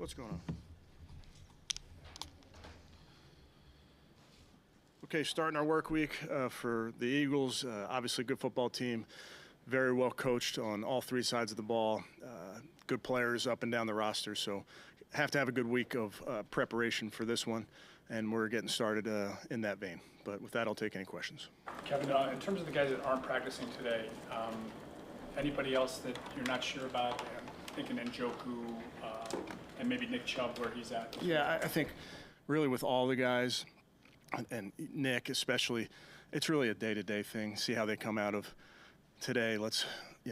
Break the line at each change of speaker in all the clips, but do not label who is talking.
What's going on? Okay, starting our work week for the Eagles. Obviously, good football team, very well coached on all three sides of the ball. Good players up and down the roster, so have to have a good week of preparation for this one, and we're getting started in that vein. But with that, I'll take any questions.
Kevin, in terms of the guys that aren't practicing today, anybody else that you're not sure about? I'm thinking Njoku and maybe Nick Chubb, where he's at.
Yeah, I think really with all the guys, and Nick especially, it's really a day-to-day thing. See how they come out of today. Let's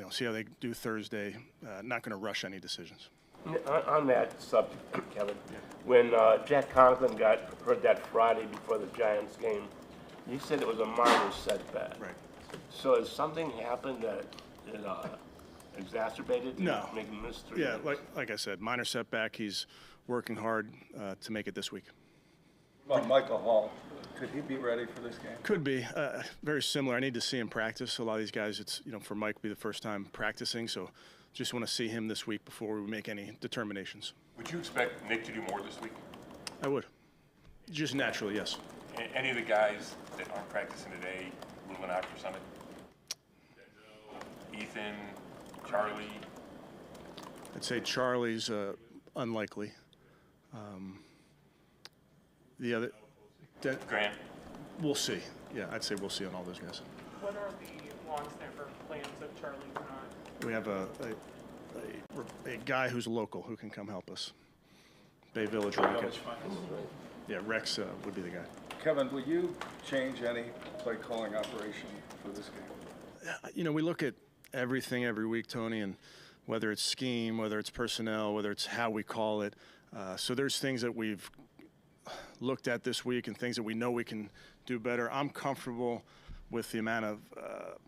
see how they do Thursday. Not going to rush any decisions.
On that subject, Kevin, when Jack Conklin got hurt that Friday before the Giants game, you said it was a minor setback.
Right.
So has something happened that exacerbated?
No.
Making him miss 3
Yeah,
games?
like I said, minor setback. He's working hard to make it this week.
About Michael Hall, could he be ready for this game?
Could be very similar. I need to see him practice. A lot of these guys, it's for Mike, be the first time practicing, so just want to see him this week before we make any determinations.
Would you expect Nick to do more this week?
I would, just naturally, yes.
Any of the guys that aren't practicing today ruling out for Sunday? Ethan, Charlie.
I'd say Charlie's unlikely. The other,
Grant.
we'll see. Yeah, I'd say we'll see on all those guys.
What are the long-snapper plans if Charlie's not?
We have a guy who's local who can come help us. Bay Village. Yeah, Rex would be the guy.
Kevin, will you change any play calling operation for this game?
We look at everything every week, Tony, and whether it's scheme, whether it's personnel, whether it's how we call it. So there's things that we've looked at this week and things that we know we can do better. I'm comfortable with the amount of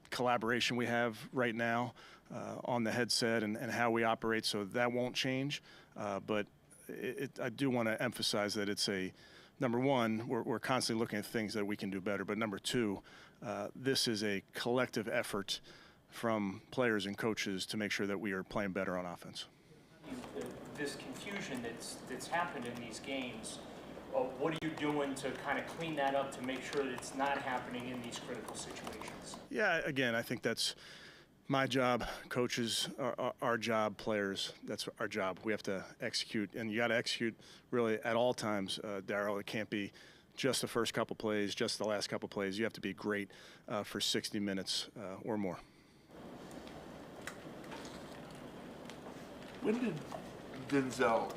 collaboration we have right now on the headset and how we operate, so that won't change. But I do want to emphasize that it's number one, we're constantly looking at things that we can do better. But number two, this is a collective effort from players and coaches to make sure that we are playing better on offense.
This confusion that's happened in these games, what are you doing to kind of clean that up to make sure that it's not happening in these critical situations? Yeah,
again, I think that's my job, coaches, our job, players, that's our job. We have to execute, and you got to execute really at all times, Darryl. It can't be just the first couple plays, just the last couple plays. You have to be great for 60 minutes or more.
When did Denzel,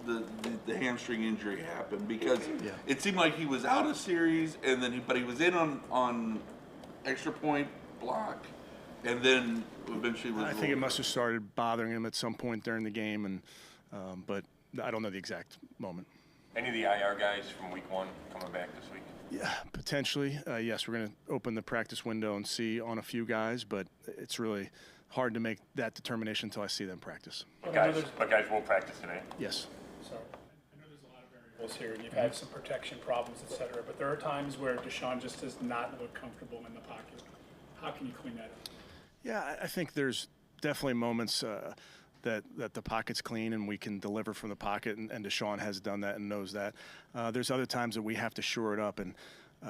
the hamstring injury happen? Because it seemed like he was out of series, and then but he was in on extra point block, and then eventually was.
I think it must have started bothering him at some point during the game, and but I don't know the exact moment.
Any of the IR guys from week one coming back this week?
Yeah, potentially. Yes, we're going to open the practice window and see on a few guys, but it's really hard to make that determination until I see them practice.
But guys will practice today?
Yes.
So I know there's a lot of variables here, and you've had some protection problems, et cetera, but there are times where Deshaun just does not look comfortable in the pocket. How can you clean that up?
Yeah, I think there's definitely moments that the pocket's clean and we can deliver from the pocket, and Deshaun has done that and knows that. There's other times that we have to shore it up, and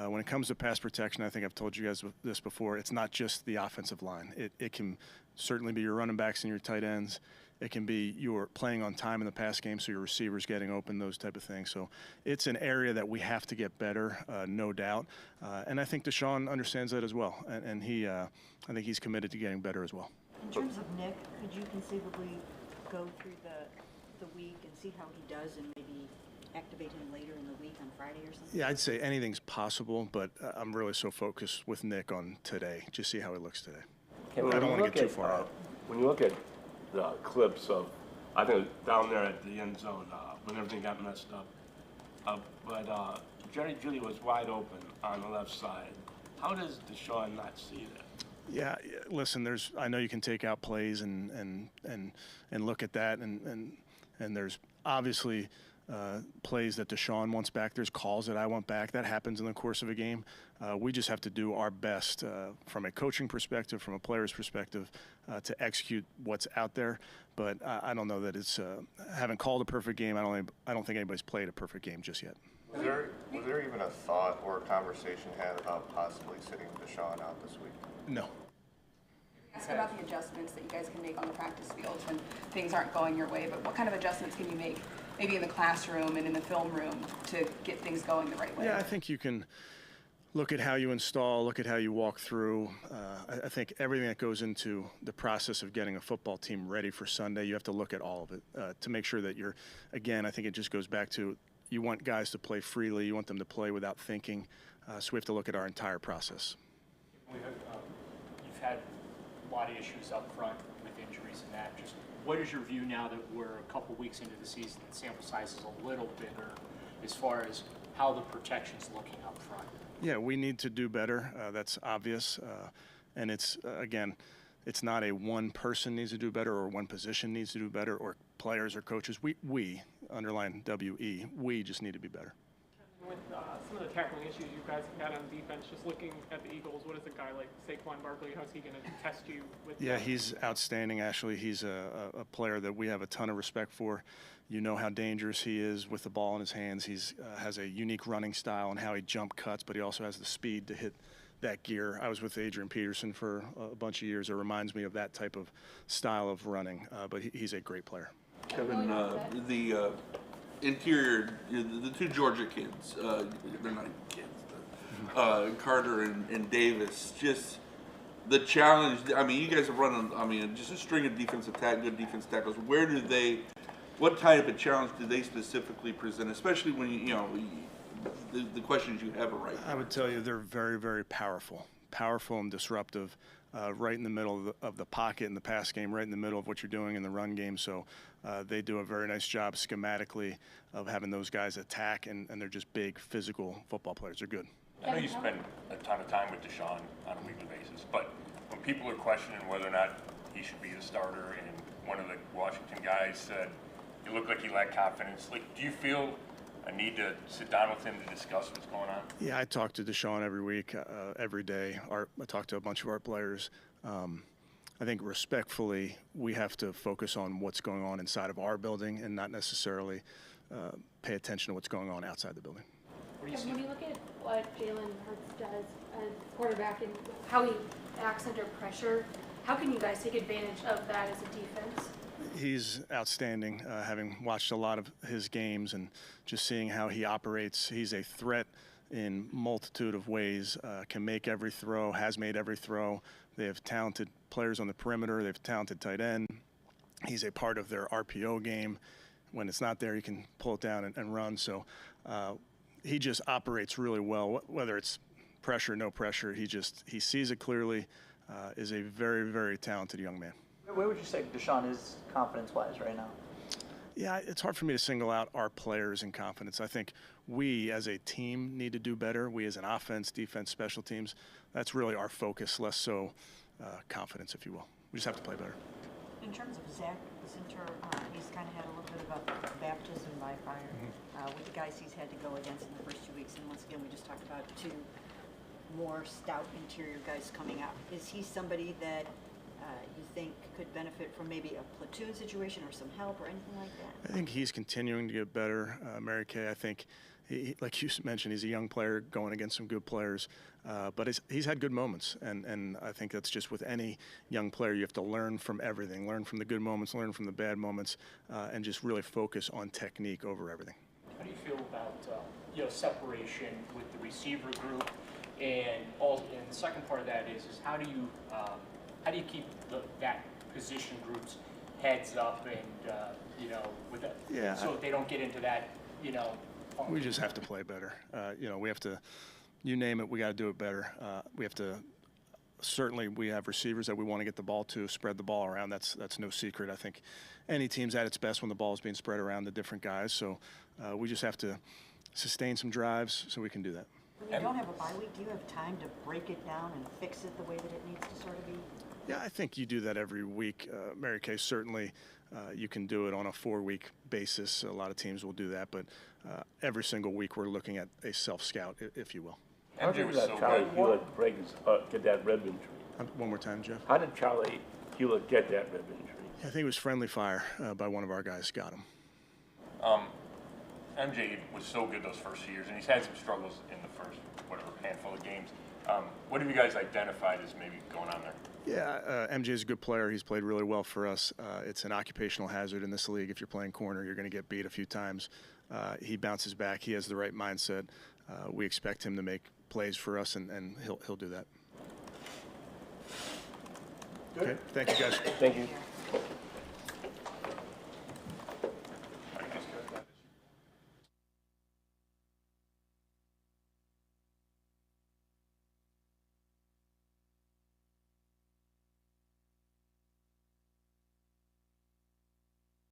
when it comes to pass protection, I think I've told you guys this before, it's not just the offensive line. It can certainly be your running backs and your tight ends. It can be your playing on time in the pass game, so your receivers getting open, those type of things. So it's an area that we have to get better, no doubt. And I think Deshaun understands that as well, and I think he's committed to getting better as well.
In terms of Nick, could you conceivably go through the week and see how he does and maybe activate him later in the week on Friday or something?
Yeah, I'd say anything's possible, but I'm really so focused with Nick on today. Just see how he looks today. I don't want to get too far out.
When you look at the clips of, I think it was down there at the end zone when everything got messed up, but Jerry Jeudy was wide open on the left side. How does Deshaun not see that?
Yeah, listen, I know you can take out plays and look at that, and there's obviously plays that Deshaun wants back. There's calls that I want back. That happens in the course of a game. We just have to do our best from a coaching perspective, from a player's perspective, to execute what's out there. But I don't know that it's haven't called a perfect game. I don't think anybody's played a perfect game just yet.
Was there even a thought or a conversation had about possibly sitting Deshaun out this week?
No.
Ask about the adjustments that you guys can make on the practice field when things aren't going your way, but what kind of adjustments can you make maybe in the classroom and in the film room to get things going the right way?
Yeah, I think you can look at how you install, look at how you walk through. I think everything that goes into the process of getting a football team ready for Sunday, you have to look at all of it to make sure that you're, again, I think it just goes back to you want guys to play freely, you want them to play without thinking, so we have to look at our entire process.
You've had a lot of issues up front with injuries and that. Just what is your view now that we're a couple weeks into the season and sample size is a little bigger as far as how the protection's looking up front?
Yeah, we need to do better. That's obvious. And it's, again, it's not a one person needs to do better or one position needs to do better or players or coaches. We underline W-E, we just need to be better.
With some of the tackling issues you guys have had on defense, just looking at the Eagles, what is a guy like Saquon Barkley, how's he going to test you with?
Yeah, he's outstanding, Ashley. He's a player that we have a ton of respect for. You know how dangerous he is with the ball in his hands. He's has a unique running style and how he jump cuts, but he also has the speed to hit that gear. I was with Adrian Peterson for a bunch of years. It reminds me of that type of style of running, but he's a great player.
Kevin, the interior, the two Georgia kids, they're not even kids, Carter and Davis, just the challenge. I mean, you guys have run, just a string of good defense tackles. What type of challenge do they specifically present, especially when the questions you have are right now?
I would tell you they're very, very powerful and disruptive, right in the middle of the pocket in the pass game, right in the middle of what you're doing in the run game. So they do a very nice job schematically of having those guys attack, and they're just big, physical football players. They're good.
I know you spend a ton of time with Deshaun on a weekly basis, but when people are questioning whether or not he should be the starter, and one of the Washington guys said, "You look like you lack confidence." Like, do you feel a need to sit down with him to discuss what's going on?
Yeah, I talk to Deshaun every week, every day. I talk to a bunch of our players. I think respectfully, we have to focus on what's going on inside of our building and not necessarily pay attention to what's going on outside the building.
When you look at what Jalen Hurts does as quarterback and how he acts under pressure, how can you guys take advantage of that as a defense?
He's outstanding, having watched a lot of his games and just seeing how he operates. He's a threat in multitude of ways, can make every throw, has made every throw. They have talented players on the perimeter. They have talented tight end. He's a part of their RPO game. When it's not there, he can pull it down and run. So he just operates really well, whether it's pressure or no pressure. He sees it clearly, is a very, very talented young man.
Where would you say Deshaun is confidence-wise right now?
Yeah, it's hard for me to single out our players in confidence. I think we as a team need to do better. We as an offense, defense, special teams, that's really our focus, less so confidence, if you will. We just have to play better.
In terms of Zach Zinter, he's kind of had a little bit of a baptism by fire with the guys he's had to go against in the first 2 weeks. And once again, we just talked about two more stout interior guys coming out. Is he somebody that you think could benefit from maybe a platoon situation or some help or anything like that?
I think he's continuing to get better, Mary Kay. I think, like you mentioned, he's a young player going against some good players, but he's had good moments, and I think that's just with any young player. You have to learn from everything, learn from the good moments, learn from the bad moments, and just really focus on technique over everything.
How do you feel about separation with the receiver group, and the second part of that is how do you keep that position group's heads up and with that, so they don't get into that
We just have to play better. We have to, you name it, we got to do it better. We have to. Certainly, we have receivers that we want to get the ball to, spread the ball around. That's no secret. I think any team's at its best when the ball is being spread around the different guys. So we just have to sustain some drives so we can do that.
When you don't have a bye week, do you have time to break it down and fix it the way that it needs to sort of be?
Yeah, I think you do that every week, Mary Kay. Certainly, you can do it on a 4-week basis. A lot of teams will do that, but every single week we're looking at a self-scout, if you will.
How did Charlie Hewlett get that rib injury?
One more time, Jeff.
How did Charlie Hewlett get that rib injury?
I think it was friendly fire by one of our guys got him.
MJ was so good those first few years, and he's had some struggles in the first, handful of games. What have you guys identified as maybe going on there?
Yeah, MJ is a good player. He's played really well for us. It's an occupational hazard in this league. If you're playing corner, you're going to get beat a few times. He bounces back. He has the right mindset. We expect him to make plays for us, and he'll do that.
Good.
Okay, thank you, guys.
Thank you.